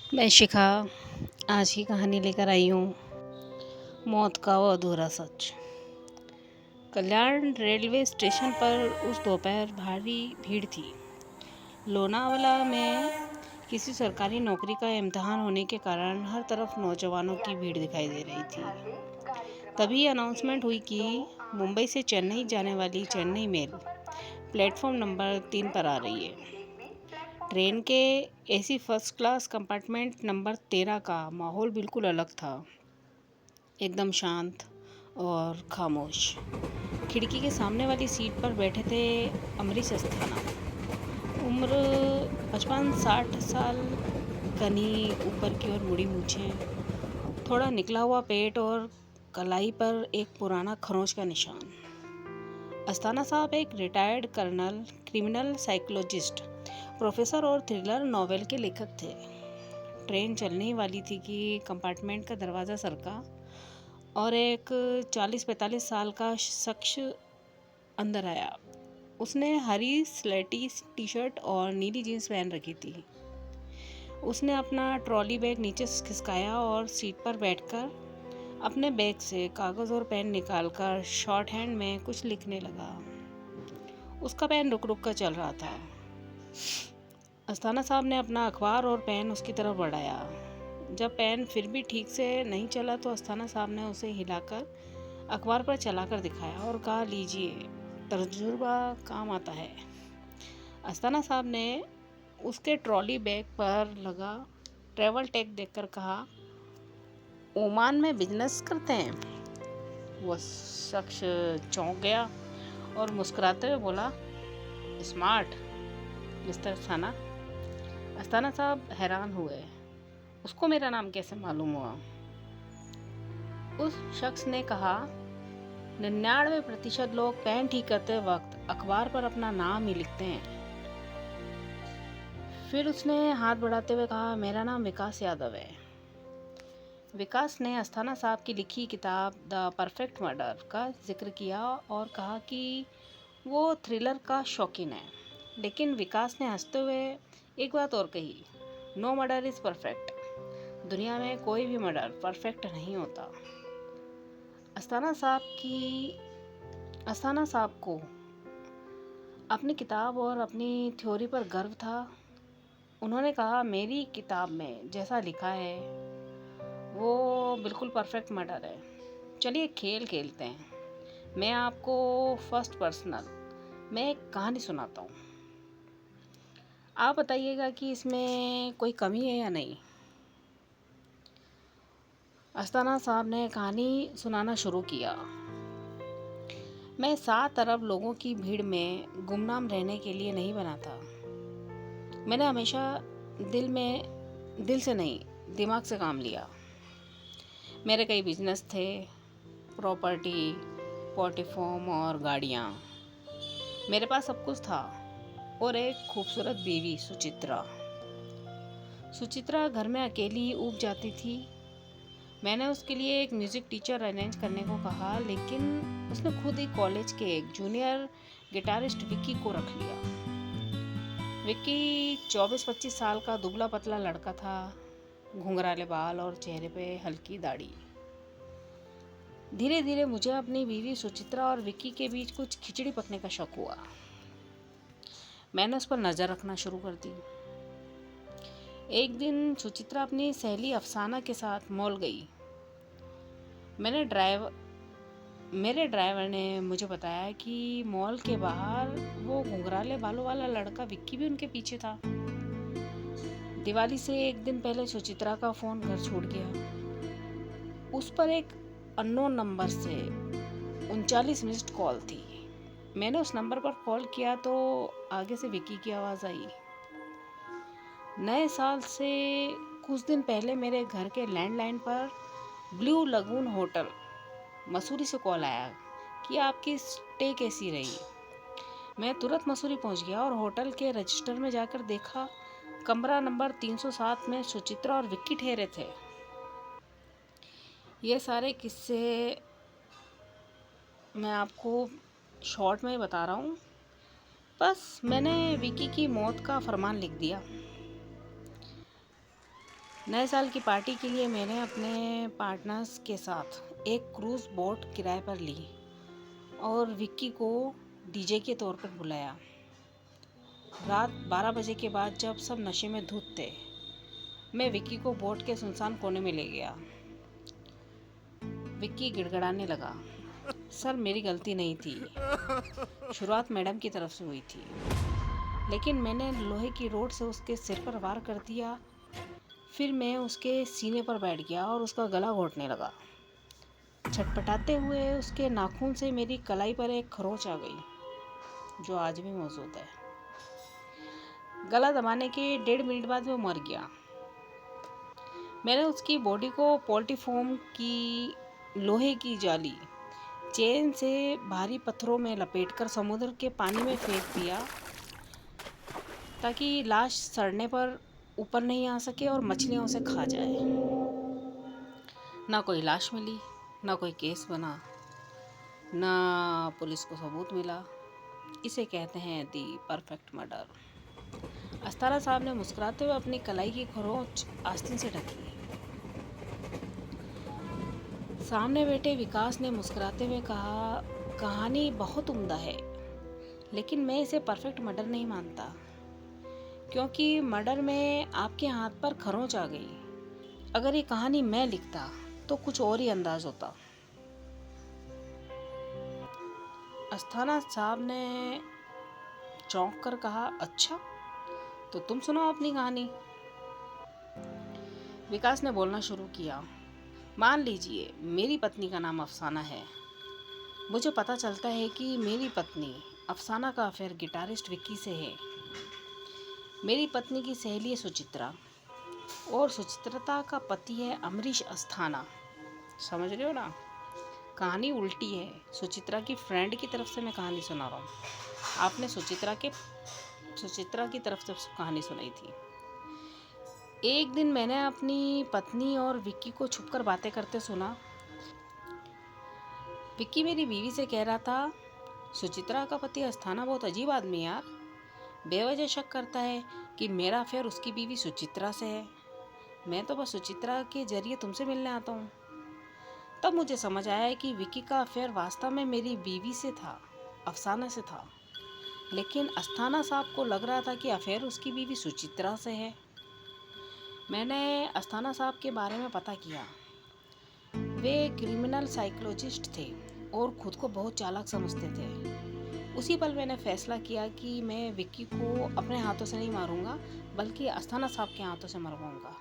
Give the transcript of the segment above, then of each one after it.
मैं शिखा आज की कहानी लेकर आई हूँ। मौत का वो अधूरा सच। कल्याण रेलवे स्टेशन पर उस दोपहर भारी भीड़ थी। लोनावाला में किसी सरकारी नौकरी का इम्तिहान होने के कारण हर तरफ नौजवानों की भीड़ दिखाई दे रही थी। तभी अनाउंसमेंट हुई कि मुंबई से चेन्नई जाने वाली चेन्नई मेल प्लेटफॉर्म नंबर 3 पर आ रही है। ट्रेन के AC first class compartment number 13 का माहौल बिल्कुल अलग था। एकदम शांत और खामोश। खिड़की के सामने वाली सीट पर बैठे थे अमरीश अस्थाना। उम्र 55-60 साल, घनी ऊपर की ओर मुड़ी मूछें, थोड़ा निकला हुआ पेट और कलाई पर एक पुराना खरोंच का निशान। अस्थाना साहब एक retired colonel, criminal psychologist, professor और थ्रिलर नॉवेल के लेखक थे। ट्रेन चलने ही वाली थी कि कंपार्टमेंट का दरवाज़ा सरका और एक 40-45 साल का शख्स अंदर आया। उसने हरी स्लेटी टी शर्ट और नीली जीन्स पहन रखी थी। उसने अपना ट्रॉली बैग नीचे खिसकाया और सीट पर बैठकर अपने बैग से कागज़ और पेन निकालकर शॉर्ट हैंड में कुछ लिखने लगा। उसका पेन रुक रुक कर चल रहा था। अस्थाना साहब ने अपना अखबार और पेन उसकी तरफ बढ़ाया। जब पेन फिर भी ठीक से नहीं चला तो अस्थाना साहब ने उसे हिलाकर अखबार पर चलाकर दिखाया और कहा, लीजिए, तजुर्बा काम आता है। अस्थाना साहब ने उसके ट्रॉली बैग पर लगा ट्रैवल टैग देखकर कहा, ओमान में बिजनेस करते हैं। वह शख्स चौंक गया और मुस्कुराते हुए बोला, स्मार्ट मिस्टर अस्थाना। अस्थाना साहब हैरान हुए। उसको मेरा नाम कैसे मालूम हुआ? उस शख्स ने कहा, 99% लोग पेन ठीक करते वक्त अखबार पर अपना नाम ही लिखते हैं। फिर उसने हाथ बढ़ाते हुए कहा, मेरा नाम विकास यादव है। विकास ने अस्थाना साहब की लिखी किताब द परफेक्ट मर्डर का जिक्र किया और कहा कि वो थ्रिलर का शौकीन है। लेकिन विकास ने हंसते हुए एक बात और कही, नो मर्डर इज़ परफेक्ट। दुनिया में कोई भी मर्डर परफेक्ट नहीं होता। अस्थाना साहब को अपनी किताब और अपनी थ्योरी पर गर्व था। उन्होंने कहा, मेरी किताब में जैसा लिखा है वो बिल्कुल परफेक्ट मर्डर है। चलिए खेल खेलते हैं। मैं आपको फर्स्ट पर्सनल में एक कहानी सुनाता हूँ। आप बताइएगा कि इसमें कोई कमी है या नहीं। अस्थाना साहब ने कहानी सुनाना शुरू किया। मैं 7 अरब लोगों की भीड़ में गुमनाम रहने के लिए नहीं बना था। मैंने हमेशा दिल से नहीं, दिमाग से काम लिया। मेरे कई बिजनेस थे, प्रॉपर्टी, पोर्टफोलियो और गाड़ियाँ। मेरे पास सब कुछ था और एक खूबसूरत बीवी सुचित्रा घर में अकेली ऊब जाती थी। मैंने उसके लिए एक म्यूज़िक टीचर अरेंज करने को कहा, लेकिन उसने खुद ही कॉलेज के एक जूनियर गिटारिस्ट विक्की को रख लिया। विक्की 24-25 साल का दुबला पतला लड़का था, घुंघराले बाल और चेहरे पे हल्की दाढ़ी। धीरे धीरे मुझे अपनी बीवी सुचित्रा और विक्की के बीच कुछ खिचड़ी पकने का शक हुआ। मैंने उस पर नज़र रखना शुरू कर दी। एक दिन सुचित्रा अपनी सहेली अफसाना के साथ मॉल गई। मेरे ड्राइवर ने मुझे बताया कि मॉल के बाहर वो घुंघराले बालों वाला लड़का विक्की भी उनके पीछे था। दिवाली से एक दिन पहले सुचित्रा का फ़ोन घर छूट गया। उस पर एक अननोन नंबर से 39 मिस्ड कॉल थी। मैंने उस नंबर पर कॉल किया तो आगे से विक्की की आवाज़ आई। नए साल से कुछ दिन पहले मेरे घर के लैंडलाइन पर ब्लू लगून होटल मसूरी से कॉल आया कि आपकी स्टे कैसी रही। मैं तुरंत मसूरी पहुंच गया और होटल के रजिस्टर में जाकर देखा, कमरा नंबर 307 में सुचित्रा और विक्की ठहरे थे। ये सारे किस्से मैं आपको शॉर्ट में बता रहा हूँ। बस मैंने विक्की की मौत का फरमान लिख दिया। नए साल की पार्टी के लिए मैंने अपने पार्टनर्स के साथ एक क्रूज़ बोट किराए पर ली और विक्की को डीजे के तौर पर बुलाया। रात 12 बजे के बाद जब सब नशे में धुत थे, मैं विक्की को बोट के सुनसान कोने में ले गया। विक्की गिड़गिड़ाने लगा, सर मेरी गलती नहीं थी, शुरुआत मैडम की तरफ से हुई थी, लेकिन मैंने लोहे की रोड से उसके सिर पर वार कर दिया। फिर मैं उसके सीने पर बैठ गया और उसका गला घोंटने लगा। छटपटाते हुए उसके नाखून से मेरी कलाई पर एक खरोंच आ गई, जो आज भी मौजूद है। गला दबाने के 1.5 मिनट बाद वो मर गया। मैंने उसकी बॉडी को पोल्ट्री फार्म की लोहे की जाली चेन से भारी पत्थरों में लपेटकर समुद्र के पानी में फेंक दिया, ताकि लाश सड़ने पर ऊपर नहीं आ सके और मछलियाँ उसे खा जाए। ना कोई लाश मिली, ना कोई केस बना, ना पुलिस को सबूत मिला। इसे कहते हैं दी परफेक्ट मर्डर। अस्ताना साहब ने मुस्कुराते हुए अपनी कलाई की खरोंच आस्तीन से ढकी। सामने बैठे विकास ने मुस्कुराते हुए कहा, कहानी बहुत उम्दा है, लेकिन मैं इसे परफेक्ट मर्डर नहीं मानता, क्योंकि मर्डर में आपके हाथ पर खरोंच आ गई। अगर ये कहानी मैं लिखता तो कुछ और ही अंदाज होता। अस्थाना साहब ने चौंक कर कहा, अच्छा तो तुम सुनाओ अपनी कहानी। विकास ने बोलना शुरू किया, मान लीजिए मेरी पत्नी का नाम अफसाना है। मुझे पता चलता है कि मेरी पत्नी अफसाना का अफेयर गिटारिस्ट विक्की से है। मेरी पत्नी की सहेली है सुचित्रा, और सुचित्रा का पति है अमरीश अस्थाना। समझ रहे हो ना, कहानी उल्टी है। सुचित्रा की फ्रेंड की तरफ से मैं कहानी सुना रहा हूँ। आपने सुचित्रा की तरफ से कहानी सुनाई थी। एक दिन मैंने अपनी पत्नी और विक्की को छुपकर बातें करते सुना। विक्की मेरी बीवी से कह रहा था, सुचित्रा का पति अस्थाना बहुत अजीब आदमी है यार, बेवजह शक करता है कि मेरा अफेयर उसकी बीवी सुचित्रा से है। मैं तो बस सुचित्रा के जरिए तुमसे मिलने आता हूँ। तब मुझे समझ आया कि विक्की का अफेयर वास्तव में मेरी बीवी से था, अफसाना से था, लेकिन अस्थाना साहब को लग रहा था कि अफेयर उसकी बीवी सुचित्रा से है। मैंने अस्थाना साहब के बारे में पता किया। वे क्रिमिनल साइकोलॉजिस्ट थे और ख़ुद को बहुत चालाक समझते थे। उसी पल मैंने फैसला किया कि मैं विक्की को अपने हाथों से नहीं मारूंगा, बल्कि अस्थाना साहब के हाथों से मरवाऊंगा।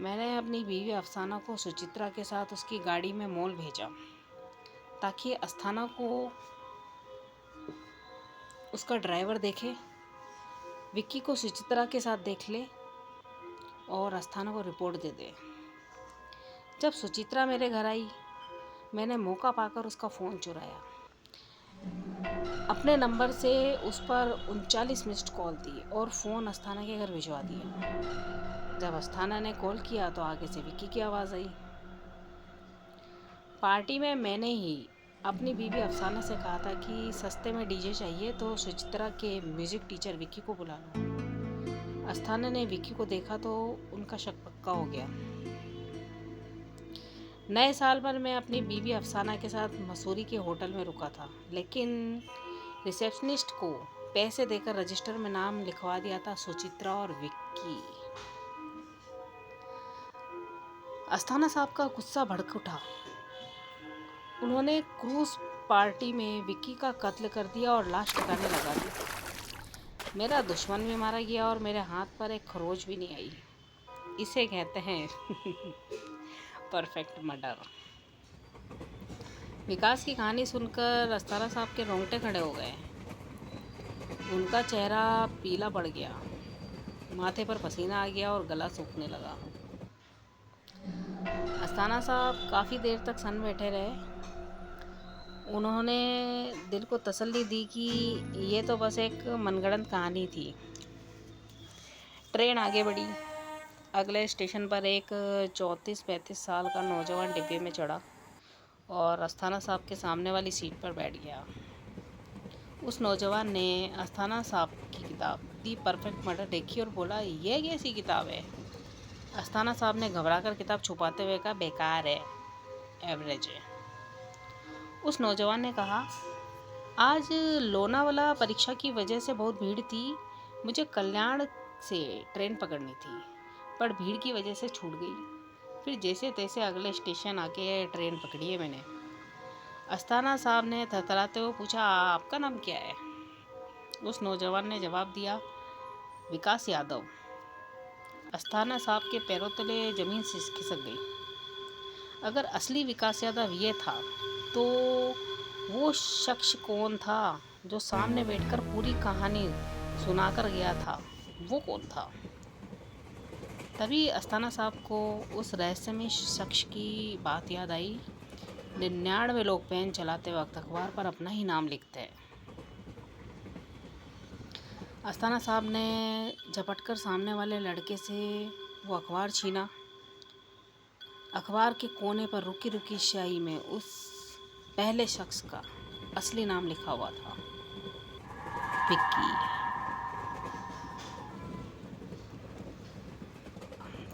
मैंने अपनी बीवी अफसाना को सुचित्रा के साथ उसकी गाड़ी में मॉल भेजा, ताकि अस्थाना को उसका ड्राइवर देखे, विक्की को सुचित्रा के साथ देख ले और अस्थाना को रिपोर्ट दे दे। जब सुचित्रा मेरे घर आई, मैंने मौका पाकर उसका फ़ोन चुराया। अपने नंबर से उस पर 39 मिस्ड कॉल दी और फ़ोन अस्थाना के घर भिजवा दिया। जब अस्थाना ने कॉल किया तो आगे से विक्की की आवाज़ आई। पार्टी में मैंने ही अपनी बीवी अफसाना से कहा था कि सस्ते में डीजे चाहिए तो सुचित्रा के म्यूज़िक टीचर विक्की को बुला लो। अस्थाना ने विक्की को देखा तो उनका शक पक्का हो गया। नए साल पर मैं अपनी बीवी अफसाना के साथ मसूरी के होटल में रुका था, लेकिन रिसेप्शनिस्ट को पैसे देकर रजिस्टर में नाम लिखवा दिया था सुचित्रा और विक्की। अस्थाना साहब का गुस्सा भड़क उठा। उन्होंने क्रूज पार्टी में विक्की का कत्ल कर दिया और लाश ठिकाने लगा दी। मेरा दुश्मन भी मारा गया और मेरे हाथ पर एक खरोच भी नहीं आई। इसे कहते हैं परफेक्ट मर्डर। विकास की कहानी सुनकर अस्थाना साहब के रोंगटे खड़े हो गए। उनका चेहरा पीला पड़ गया, माथे पर पसीना आ गया और गला सूखने लगा। अस्थाना साहब काफ़ी देर तक सन बैठे रहे। उन्होंने दिल को तसल्ली दी कि ये तो बस एक मनगढ़ंत कहानी थी। ट्रेन आगे बढ़ी। अगले स्टेशन पर एक 34-35 साल का नौजवान डिब्बे में चढ़ा और अस्थाना साहब के सामने वाली सीट पर बैठ गया। उस नौजवान ने अस्थाना साहब की किताब दी परफेक्ट मर्डर देखी और बोला, यह कैसी किताब है? अस्थाना साहब ने घबराकर किताब छुपाते हुए कहा, बेकार है, एवरेज है। उस नौजवान ने कहा, आज लोनावाला परीक्षा की वजह से बहुत भीड़ थी। मुझे कल्याण से ट्रेन पकड़नी थी, पर भीड़ की वजह से छूट गई। फिर जैसे तैसे अगले स्टेशन आके ट्रेन पकड़ी है मैंने। अस्थाना साहब ने थरथराते हुए पूछा, आपका नाम क्या है? उस नौजवान ने जवाब दिया, विकास यादव। अस्थाना साहब के पैरों तले जमीन से खिसक गई। अगर असली विकास यादव ये था, तो वो शख्स कौन था जो सामने बैठकर पूरी कहानी सुनाकर गया था? वो कौन था? तभी अस्थाना साहब को उस रहस्यमय शख्स की बात याद आई। 99 लोग पेन चलाते वक्त अखबार पर अपना ही नाम लिखते हैं। अस्थाना साहब ने झपटकर सामने वाले लड़के से वो अखबार छीना। अखबार के कोने पर रुकी रुकी स्याही में उस पहले शख्स का असली नाम लिखा हुआ था, विक्की।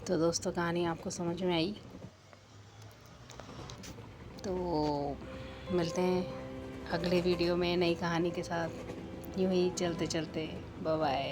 तो दोस्तों, कहानी आपको समझ में आई? तो मिलते हैं अगले वीडियो में नई कहानी के साथ। यूं ही चलते चलते। Bye bye.